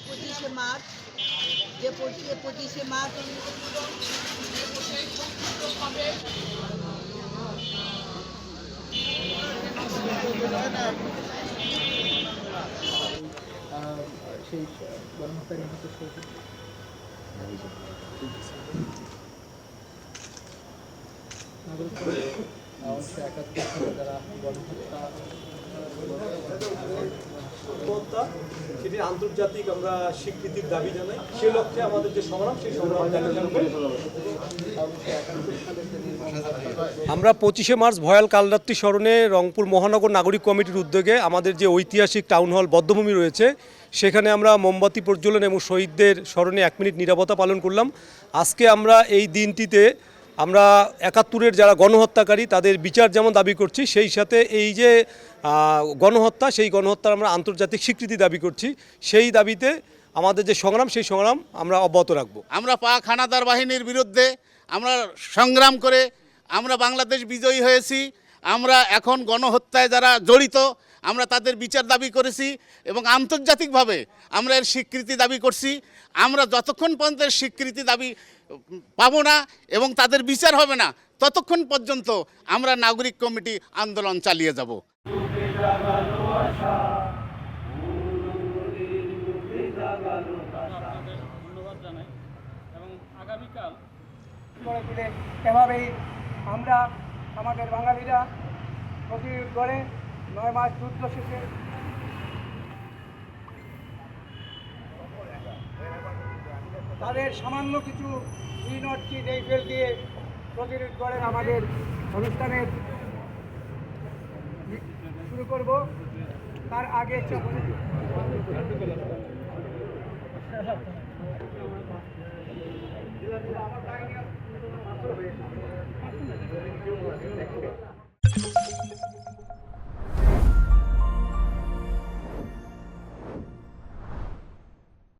পঁচিশে মার্চ যে 25শে মার্চ সেই গণহত্যায় নিহত শহীদ নাগরিক 1971 সালে যারা গণহত্যা সেটির আন্তর্জাতিক আমরা স্বীকৃতির দাবি জানাই। সে লক্ষ্যে আমাদের যে সংগ্রাম সেই সংগ্রাম আমরা 25শে মার্চ ভয়াল কালরাত্রি স্মরণে রংপুর মহানগর নাগরিক কমিটির উদ্যোগে আমাদের যে ঐতিহাসিক টাউন হল বদ্ধভূমি রয়েছে সেখানে আমরা মোমবাতি প্রজ্বলন এবং শহীদদের স্মরণে 1 মিনিট নীরবতা পালন করলাম। আজকে আমরা এই দিনটিতে আমরা 71-এর যারা গণহত্যাকারী তাদের বিচার যেমন দাবি করছি, সেই সাথে এই যে গণহত্যা সেই গণহত্যার আমরা আন্তর্জাতিক স্বীকৃতি দাবি করছি। সেই দাবিতে আমাদের যে সংগ্রাম সেই সংগ্রাম আমরা অব্যাহত রাখব। আমরা পাক হানাদার বাহিনীর বিরুদ্ধে আমরা সংগ্রাম করে আমরা বাংলাদেশ বিজয়ী হয়েছি। আমরা এখন গণহত্যায় যারা জড়িত আমরা তাদের বিচার দাবি করেছি এবং আন্তর্জাতিকভাবে আমরা এর স্বীকৃতি দাবি করছি। আমরা যতক্ষণ পর্যন্ত স্বীকৃতি দাবি পাবো না এবং তাদের বিচার হবে না ততক্ষণ পর্যন্ত আমরা নাগরিক কমিটি আন্দোলন চালিয়ে যাব। ধন্যবাদ জানাই এবং আগামীকাল গড়ে তুলে এভাবেই আমরা আমাদের বাঙালিরা প্রতিরোধ করে 9 মাস যুদ্ধ শেষে তাদের সামান্য কিছু ইনটকি যেই ফেল দিয়ে প্রতিরোধ করেন। আমাদের অনুষ্ঠানের শুরু করব, তার আগে আমার